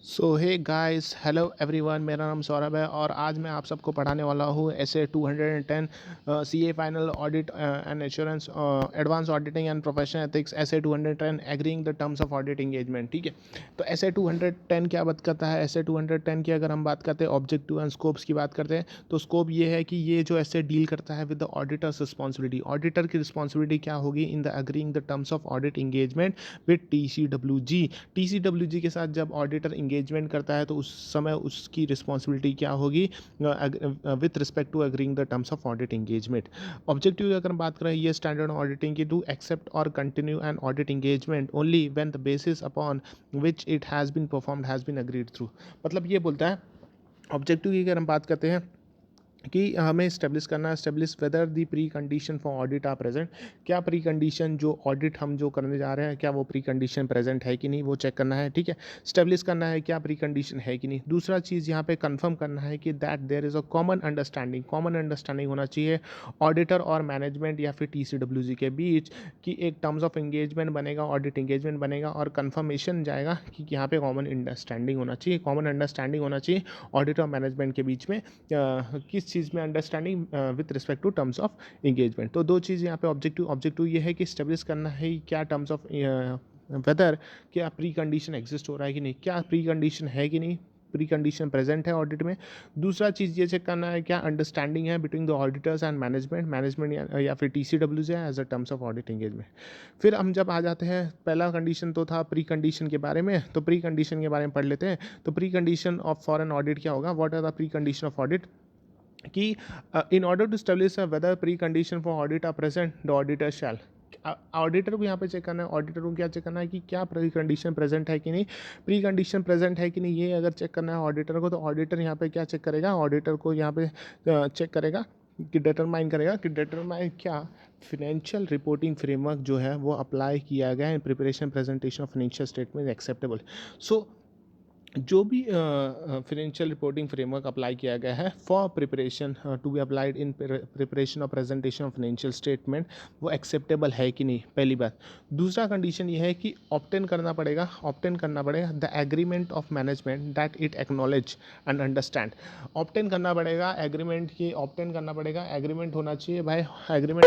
सो hey guys, hello everyone. मेरा नाम सौरभ है और आज मैं आप सबको पढ़ाने वाला हूँ ऐसे 210 CA final audit and assurance advance auditing and professional ethics ऐसे 210 agreeing the terms of audit engagement. ठीक है, तो ऐसे 210 क्या बात करता है? ऐसे 210 की अगर हम बात करते हैं ऑब्जेक्टिव एंड स्कोप्स की बात करते हैं तो स्कोप ये है कि ये जो ऐसे डील करता है with the auditors responsibility. Auditor की रिस्पॉन्सिबिलिटी क्या होगी in the agreeing the terms of audit engagement with TCWG के साथ जब ऑडिटर इंगेजमेंट करता है तो उस समय उसकी रिस्पॉन्सिबिलिटी क्या होगी with respect to agreeing the terms of audit engagement. Objective की अगर हम बात करें ये स्टैंडर्ड ऑडिटिंग की टू एक्सेप्ट और continue an audit engagement only when the basis upon which it has been performed has been agreed through. मतलब ये बोलता है ऑब्जेक्टिव की अगर हम बात करते हैं कि हमें इस्टेब्लिश करना है, establish whether the pre condition for audit are present. क्या प्री कंडीशन जो ऑडिट हम जो करने जा रहे हैं क्या वो प्री कंडीशन प्रेजेंट है कि नहीं, वो चेक करना है। ठीक है, इस्टेब्लिश करना है क्या प्री कंडीशन है कि नहीं। दूसरा चीज़ यहाँ पे कंफर्म करना है कि that there is a common understanding होना चाहिए ऑडिटर और मैनेजमेंट या फिर टीसीडब्ल्यूजी के बीच कि एक टर्म्स ऑफ एंगेजमेंट बनेगा, ऑडिट एंगेजमेंट बनेगा और कंफर्मेशन जाएगा कि यहाँ पे कॉमन अंडरस्टैंडिंग होना चाहिए, कॉमन अंडरस्टैंडिंग होना चाहिए ऑडिटर और मैनेजमेंट के बीच में किस चीज़ में understanding with respect to terms of engagement. तो दो चीज़ यहाँ पे ऑब्जेक्टिव ये है कि स्टेब्लिश करना है क्या टर्म्स ऑफ वेदर क्या प्री कंडीशन एग्जिस्ट हो रहा है कि नहीं, क्या प्री कंडीशन है कि नहीं, प्री कंडीशन प्रेजेंट है ऑडिट में। दूसरा चीज़ ये चेक करना है क्या अंडरस्टैंडिंग है between the auditors and management या फिर टीसीडब्ल्यू से as a terms of audit engagement. फिर हम जब आ जाते हैं, पहला कंडीशन तो था प्री कंडीशन के बारे में, तो प्री कंडीशन के बारे में पढ़ लेते हैं। तो pre condition of foreign audit क्या होगा, what are the pre condition of audit कि in order to establish whether pre condition for audit are present the auditor shall. Auditor को यहाँ पे चेक करना है, ऑडिटर को क्या चेक करना है कि क्या प्री कंडीशन प्रेजेंट है कि नहीं, प्री कंडीशन प्रेजेंट है कि नहीं। ये अगर चेक करना है ऑडिटर को तो ऑडिटर यहाँ पे क्या चेक करेगा, ऑडिटर को यहाँ पे चेक करेगा कि डिटरमाइन करेगा कि डिटरमाइन क्या फिनेंशियल रिपोर्टिंग फ्रेमवर्क जो है वो अप्लाई किया गया है in preparation presentation of financial statement acceptable. So जो भी फाइनेंशियल रिपोर्टिंग फ्रेमवर्क अप्लाई किया गया है for preparation to be applied in preparation और प्रेजेंटेशन ऑफ फाइनेंशियल स्टेटमेंट वो एक्सेप्टेबल है कि नहीं, पहली बात। दूसरा कंडीशन ये है कि ऑप्टेन करना पड़ेगा the agreement of management that it acknowledge and understand. Obtain करना पड़ेगा एग्रीमेंट की, ऑप्टेन करना पड़ेगा एग्रीमेंट होना चाहिए भाई। एग्रीमेंट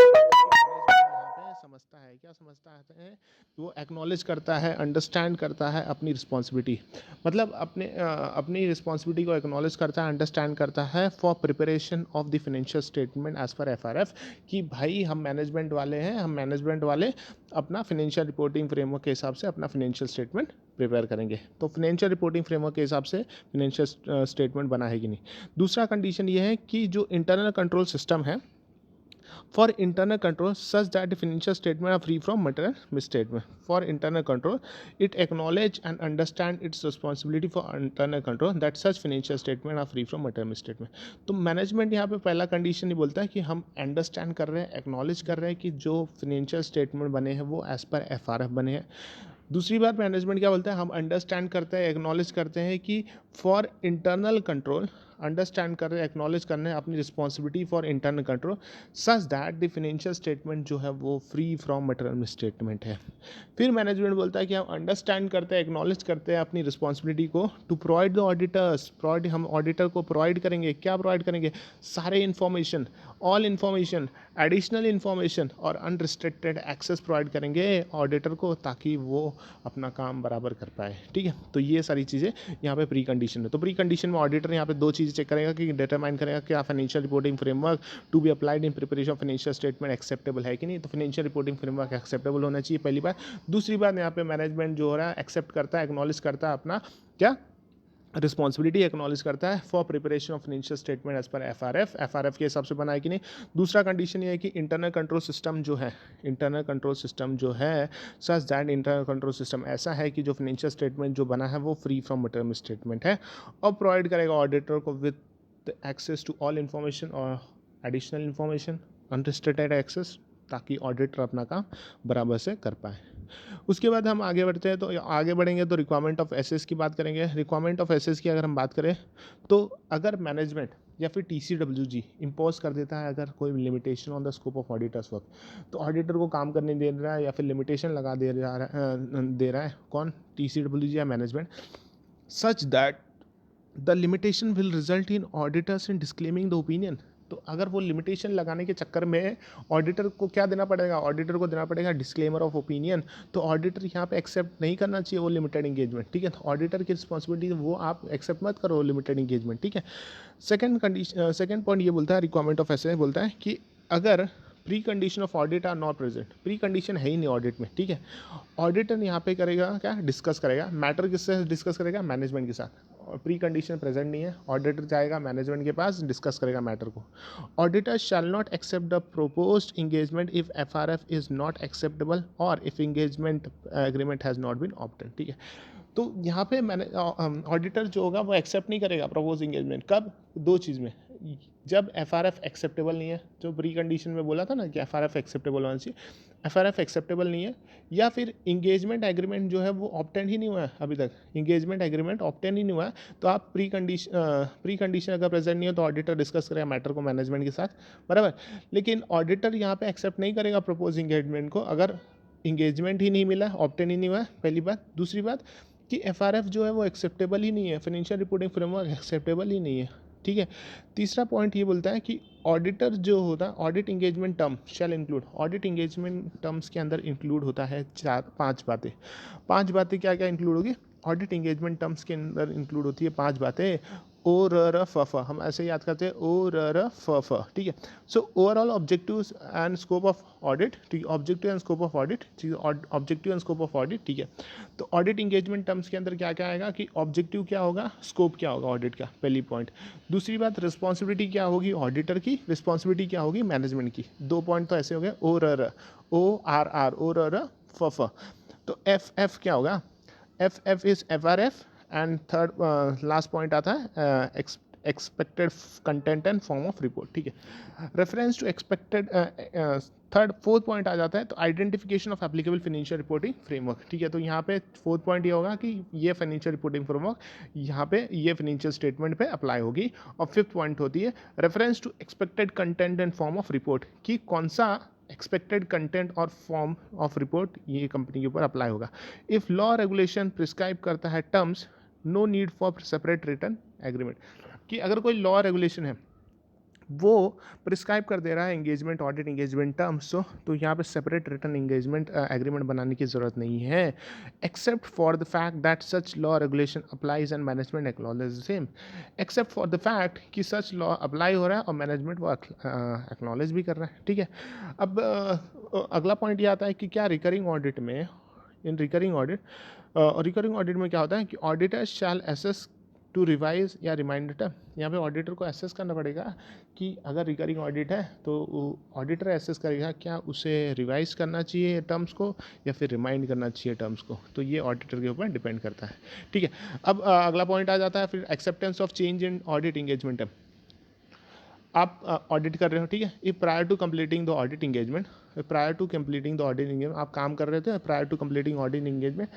समझता है, क्या समझता है, वो एक्नॉलेज करता है, अंडरस्टैंड करता है अपनी रिस्पॉन्सिबिलिटी। मतलब अपनी रिस्पॉन्सिबिलिटी को एक्नॉलेज करता है, अंडरस्टैंड करता है for preparation of the financial statement as per FRF कि भाई हम मैनेजमेंट वाले हैं, हम मैनेजमेंट वाले अपना फाइनेंशियल रिपोर्टिंग फ्रेमवर्क के हिसाब से अपना फाइनेंशियल स्टेटमेंट प्रिपेयर करेंगे। तो फाइनेंशियल रिपोर्टिंग फ्रेमवर्क के हिसाब से फाइनेंशियल स्टेटमेंट बना है कि नहीं। दूसरा कंडीशन ये है कि जो इंटरनल कंट्रोल सिस्टम है for internal control such that the financial statement are free from material misstatement. For internal control, it acknowledge and understand its responsibility for internal control that such financial statement are free from material misstatement. तो management यहाँ पे पहला condition ही बोलता है कि हम understand कर रहे हैं, एक्नॉलेज कर रहे हैं कि जो फाइनेंशियल स्टेटमेंट बने हैं वो एज पर एफआरएफ बने हैं। दूसरी बात मैनेजमेंट क्या बोलता है, हम अंडरस्टैंड करते हैं, एक्नॉलेज करते हैं कि फॉर इंटरनल कंट्रोल, अंडरस्टैंड कर रहे हैं, एक्नॉलेज करने हैं अपनी responsibility for internal control such that the financial statement जो है वो फ्री फ्रॉम मटेरियल स्टेटमेंट है। फिर मैनेजमेंट बोलता है कि हम अंडरस्टैंड करते हैं, एक्नॉलेज करते हैं अपनी रिस्पॉन्सिबिलिटी को to provide the auditors, provide हम ऑडिटर को प्रोवाइड करेंगे, क्या प्रोवाइड करेंगे, सारे information, all information, additional information और अनरिस्ट्रिक्टेड एक्सेस प्रोवाइड करेंगे ऑडिटर को ताकि वो अपना काम बराबर कर पाए। ठीक है, तो ये सारी चीज़ें यहाँ पे प्री कंडीशन है। तो प्री कंडीशन में ऑडिटर यहाँ पे दो चीज़ें चेक करेगा कि डिटरमाइन करेगा क्या financial reporting framework to be applied in preparation of financial statement acceptable है कि नहीं। तो फाइनेंशियल रिपोर्टिंग फ्रेमवर्क एक्सेप्टेबल होना चाहिए, पहली बात। दूसरी बात यहाँ पे मैनेजमेंट जो हो रहा है एक्सेप्ट करता है, एक्नॉलेज करता है अपना क्या रिस्पॉन्सिबिलिटी, एक्नॉलेज करता है for preparation of financial statement as per FRF के हिसाब से बनाए कि नहीं। दूसरा कंडीशन ये है कि इंटरनल कंट्रोल सिस्टम जो है, इंटरनल कंट्रोल सिस्टम जो है such that internal control system ऐसा है कि जो फाइनेंशियल स्टेटमेंट जो बना है वो फ्री फ्रॉम मटेरियल स्टेटमेंट है और प्रोवाइड करेगा ऑडिटर को with access to all information और एडिशनल इन्फॉर्मेशन, अनरिस्ट्रिक्टेड एक्सेस, ताकि ऑडिटर अपना काम बराबर से कर पाए। उसके बाद हम आगे बढ़ते हैं, तो आगे बढ़ेंगे तो रिक्वायरमेंट ऑफ एसेस की बात करेंगे। रिक्वायरमेंट ऑफ एसेस की अगर हम बात करें तो अगर मैनेजमेंट या फिर टीसीडब्ल्यूजी इम्पोज कर देता है अगर कोई limitation on the scope of auditors work, तो ऑडिटर को काम करने दे रहा है या फिर लिमिटेशन लगा दे रहा है कौन, टीसीडब्ल्यूजी या management, such that the limitation will result in auditors in disclaiming the opinion. तो अगर वो लिमिटेशन लगाने के चक्कर में ऑडिटर को क्या देना पड़ेगा, ऑडिटर को देना पड़ेगा डिस्क्लेमर ऑफ ओपिनियन। तो ऑडिटर यहाँ पे एक्सेप्ट नहीं करना चाहिए वो लिमिटेड इंगेजमेंट, ठीक है। तो ऑडिटर की रिस्पॉन्सिबिलिटी वो आप एक्सेप्ट मत करो लिमिटेड इंगेजमेंट, ठीक है। सेकंड पॉइंट ये बोलता है, रिक्वायरमेंट ऑफ एसे बोलता है कि अगर pre condition of audit are not present, pre condition है ही नहीं ऑडिट में, ठीक है, ऑडिटर यहाँ पे करेगा क्या, डिस्कस करेगा मैटर, किससे डिस्कस करेगा, मैनेजमेंट के साथ। प्री कंडीशन प्रेजेंट नहीं है, ऑडिटर जाएगा मैनेजमेंट के पास, डिस्कस करेगा मैटर को। Auditor shall not accept the proposed engagement if FRF is not acceptable और if engagement agreement has not been obtain, ठीक है। तो यहाँ पे मैंने ऑडिटर जो होगा वो एक्सेप्ट नहीं करेगा प्रपोज इंगेजमेंट, कब, दो चीज़ में, जब एफआरएफ एक्सेप्टेबल नहीं है, जो प्री कंडीशन में बोला था ना कि एफआरएफ एक्सेप्टेबल होना चाहिए, एफआरएफ एक्सेप्टेबल नहीं है, या फिर इंगेजमेंट एग्रीमेंट जो है वो ऑब्टेन ही नहीं हुआ है अभी तक, इंगेजमेंट एग्रीमेंट ऑब्टेन ही नहीं हुआ है। तो आप प्री कंडीशन अगर प्रेजेंट नहीं हो तो ऑडिटर डिस्कस करेगा मैटर को मैनेजमेंट के साथ, बराबर। लेकिन ऑडिटर यहाँ पे एक्सेप्ट नहीं करेगा प्रपोज इंगेजमेंट को अगर इंगेजमेंट ही नहीं मिला, ऑब्टेन ही नहीं हुआ है, पहली बात। दूसरी बात कि एफआरएफ जो है वो एक्सेप्टेबल ही नहीं है, फाइनेंशियल रिपोर्टिंग फ्रेमवर्क एक्सेप्टेबल ही नहीं है, ठीक है। तीसरा पॉइंट ये बोलता है कि ऑडिटर जो होता है, audit engagement term shall include, audit engagement terms के अंदर इंक्लूड होता है पांच बातें क्या क्या इंक्लूड होगी, ऑडिट इंगेजमेंट टर्म्स के अंदर इंक्लूड होती है पांच बातें, ओ र फ फ, हम ऐसे याद करते हैं ओ र फ फ, ठीक है। So overall objectives and scope of audit, ठीक है, objective and scope of audit, ठीक है, objective and scope of audit, ठीक है। तो ऑडिट इंगेजमेंट टर्म्स के अंदर क्या क्या आएगा कि ऑब्जेक्टिव क्या होगा, स्कोप क्या होगा ऑडिट का, पहली पॉइंट। दूसरी बात, रिस्पॉन्सिबिलिटी क्या होगी ऑडिटर की, रिस्पॉन्सिबिलिटी क्या होगी मैनेजमेंट की। दो पॉइंट तो ऐसे हो गए, ओ र, ओ आर आर, ओ र फ फ। तो एफ एफ क्या होगा, F is F R F, and third last point आता है expected content and form of report, ठीक है। Reference to expected, fourth point आ जाता है तो identification of applicable financial reporting framework, ठीक है। तो यहाँ पे फोर्थ पॉइंट ये होगा कि ये फाइनेंशियल रिपोर्टिंग फ्रेमवर्क यहाँ पे ये फाइनेंशियल स्टेटमेंट पे अप्लाई होगी। और फिफ्थ पॉइंट होती है reference to expected content and form of report, कि कौन सा एक्सपेक्टेड कंटेंट और फॉर्म ऑफ रिपोर्ट ये कंपनी के ऊपर अप्लाई होगा। इफ लॉ रेगुलेशन प्रिस्क्राइब करता है terms, no need for separate written agreement, कि अगर कोई लॉ रेगुलेशन है वो प्रिस्क्राइब कर दे रहा है एंगेजमेंट, ऑडिट इंगेजमेंट टर्म्स, तो यहाँ पे सेपरेट रिटर्न एंगेजमेंट एग्रीमेंट बनाने की ज़रूरत नहीं है, except for the fact that such law regulation applies and management acknowledge the same, except for the fact कि सच लॉ अप्लाई हो रहा है और मैनेजमेंट वो एक्नॉलेज भी कर रहा है, ठीक है। अब अगला पॉइंट ये आता है कि क्या रिकरिंग ऑडिट में, इन रिकरिंग ऑडिट में क्या होता है कि auditor shall assess to revise या रिमाइंडर, यहाँ पे ऑडिटर को एसेस करना पड़ेगा कि अगर रिकरिंग ऑडिट है तो ऑडिटर एसेस करेगा क्या उसे रिवाइज करना चाहिए टर्म्स को या फिर रिमाइंड करना चाहिए टर्म्स को, तो ये ऑडिटर के ऊपर डिपेंड करता है, ठीक है। अब अगला पॉइंट आ जाता है फिर acceptance of change in audit engagement. आप ऑडिट कर रहे हो, ठीक है, if prior to completing the audit engagement, prior to completing the audit engagement, आप काम कर रहे थे, prior to completing audit engagement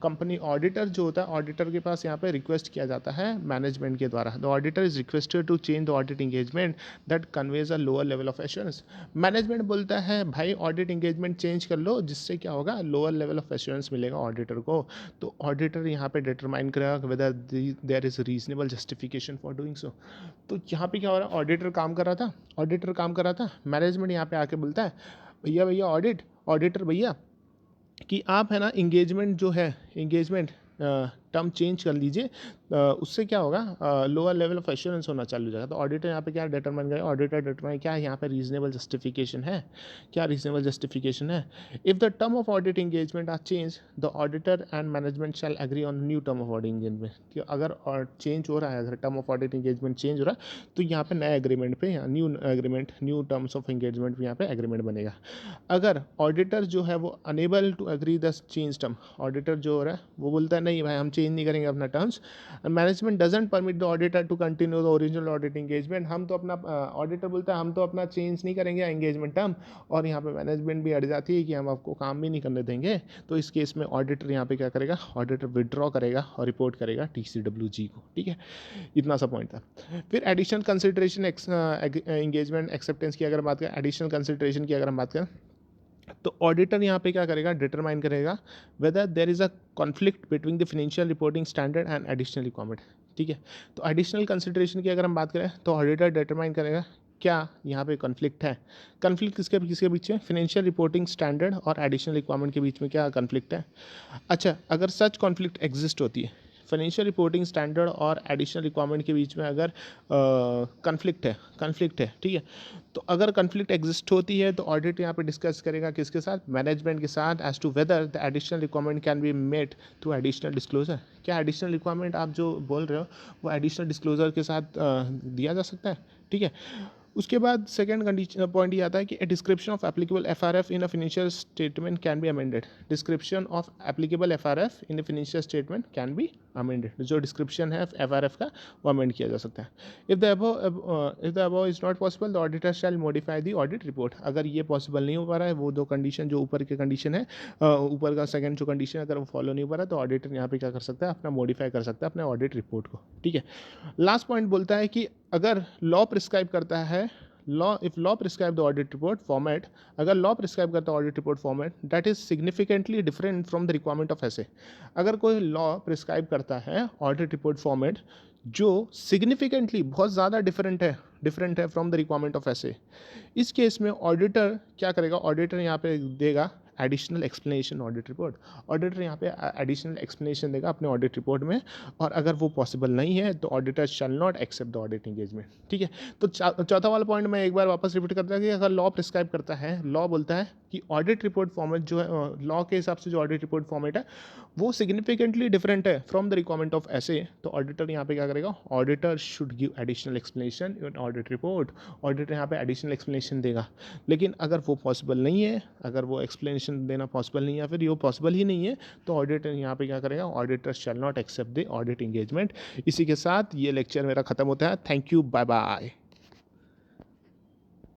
company auditor जो होता है, ऑडिटर के पास यहाँ पे रिक्वेस्ट किया जाता है मैनेजमेंट के द्वारा, the auditor is requested to change the audit engagement that conveys a lower level of assurance. Management बोलता है भाई ऑडिट इंगेजमेंट चेंज कर लो, जिससे क्या होगा, लोअर लेवल ऑफ एश्योरेंस मिलेगा ऑडिटर को। तो ऑडिटर यहाँ पे डिटरमाइन करेगा whether there is reasonable justification for doing so. तो यहाँ पे क्या हो रहा है, ऑडिटर काम कर रहा था, मैनेजमेंट यहाँ पे आके बोलता है भैया ऑडिटर भैया कि आप है ना इंगेजमेंट जो है, इंगेजमेंट टर्म चेंज कर लीजिए, उससे क्या होगा, लोअर लेवल ऑफ एश्योरेंस होना चालू हो जाएगा। तो ऑडिटर यहाँ पे क्या डिटरमाइन करेगा, ऑडिटर डिटरमाइन क्या है यहाँ पे रीजनेबल जस्टिफिकेशन है, क्या रीजनेबल जस्टिफिकेशन है। If the term of audit engagement are change, the auditor and management shall agree on new term of audit engagement, कि अगर चेंज हो रहा है, अगर term of audit engagement change हो रहा है तो यहाँ पे नए एग्रीमेंट पे, new agreement, new terms of engagement यहाँ पे एग्रीमेंट बनेगा। अगर ऑडिटर जो है वो unable to agree the change term, auditor जो हो रहा है वो बोलता है नहीं भाई हम चेंज नहीं करेंगे अपना terms, management doesn't permit the auditor to continue the original audit engagement, हम तो अपना ऑडिटर बोलता है हम तो अपना चेंज नहीं करेंगे एंगेजमेंट टर्म, और यहाँ पे मैनेजमेंट भी अड़ जाती है कि हम आपको काम भी नहीं करने देंगे। तो इस केस में ऑडिटर यहाँ पे क्या करेगा, ऑडिटर विड्रॉ करेगा और रिपोर्ट करेगा TCWG को, ठीक है। इतना सा पॉइंट था। फिर एडिशनल कंसिडरेशन एंगेजमेंट एक्सेप्टेंस की अगर बात करें, एडिशनल कंसिडरेशन की अगर हम बात करें तो ऑडिटर यहाँ पे क्या करेगा, डिटरमाइन करेगा whether there is a conflict between the financial reporting standard and additional requirement. ठीक है, तो एडिशनल कंसिडरेशन की अगर हम बात करें तो ऑडिटर डिटरमाइन करेगा क्या यहाँ पे कॉन्फ्लिक्ट है। कॉन्फ्लिक्ट किसके किसके बीच में, फाइनेंशियल रिपोर्टिंग स्टैंडर्ड और एडिशनल रिक्वायरमेंट के बीच में क्या कॉन्फ्लिक्ट है। अच्छा, अगर सच कॉन्फ्लिक्ट एग्जिस्ट होती है, फाइनेंशियल रिपोर्टिंग स्टैंडर्ड और एडिशनल रिक्वायरमेंट के बीच में अगर कॉन्फ्लिक्ट है, ठीक है, तो अगर कॉन्फ्लिक्ट एग्जिस्ट होती है तो ऑडिट यहाँ पे डिस्कस करेगा किसके साथ, मैनेजमेंट के साथ, as to whether the additional requirement can be met through additional disclosure. क्या एडिशनल रिक्वायरमेंट आप जो बोल रहे हो वो एडिशनल डिस्क्लोजर के साथ दिया जा सकता है। ठीक है, उसके बाद सेकंड कंडीशन पॉइंट ये आता है कि a description of applicable FRF in a financial statement can be amended. Description of applicable FRF in a financial statement can be amended. जो डिस्क्रिप्शन है एफआरएफ का वो अमेंड किया जा सकता है। If the above is not possible the auditor shell modify the audit report. अगर ये पॉसिबल नहीं हो पा रहा है, वो दो कंडीशन जो ऊपर की कंडीशन है, ऊपर का सेकंड जो कंडीशन है अगर वो फॉलो नहीं हो पा रहा है तो ऑडिटर यहाँ पे क्या कर सकता है, अपना मॉडिफाई कर सकता है अपने ऑडिट रिपोर्ट को। ठीक है, लास्ट पॉइंट बोलता है कि अगर लॉ प्रिस्क्राइब करता है, law prescribe the audit report format, अगर लॉ प्रिस्क्राइब करता है audit report format that is significantly different from the requirement of SA. अगर कोई लॉ प्रिस्क्राइब करता है ऑडिट रिपोर्ट फॉर्मेट जो सिग्निफिकेंटली बहुत ज़्यादा डिफरेंट है from the requirement of SA, इस केस में ऑडिटर क्या करेगा, ऑडिटर यहाँ पे देगा additional explanation audit report. Auditor यहाँ पे एडिशनल एक्सप्लेनेशन देगा अपने ऑडिट रिपोर्ट में, और अगर वो पॉसिबल नहीं है तो auditor shall not accept the audit engagement. ठीक है, तो चौथा वाला पॉइंट मैं एक बार वापस रिपीट करता हूँ कि अगर लॉ प्रिस्क्राइब करता है, लॉ बोलता है कि ऑडिट रिपोर्ट फॉर्मेट जो है, लॉ के हिसाब से जो ऑडिट रिपोर्ट फॉर्मेट है वो सिग्निफिकेंटली डिफरेंट है फ्रॉम द रिक्वायरमेंट ऑफ एसे, तो ऑडिटर यहाँ पे क्या करेगा, auditor should give additional explanation in audit report. Auditor यहाँ पे एडिशनल एक्सप्लेनेशन देगा। लेकिन अगर वो पॉसिबल नहीं है, अगर वो एक्सप्लेनेशन देना पॉसिबल नहीं है, या फिर ये पॉसिबल ही नहीं है, तो ऑडिटर यहाँ पे क्या करेगा, auditor shall not accept the audit engagement. इसी के साथ ये लेक्चर मेरा खत्म होता है। Thank you, bye bye.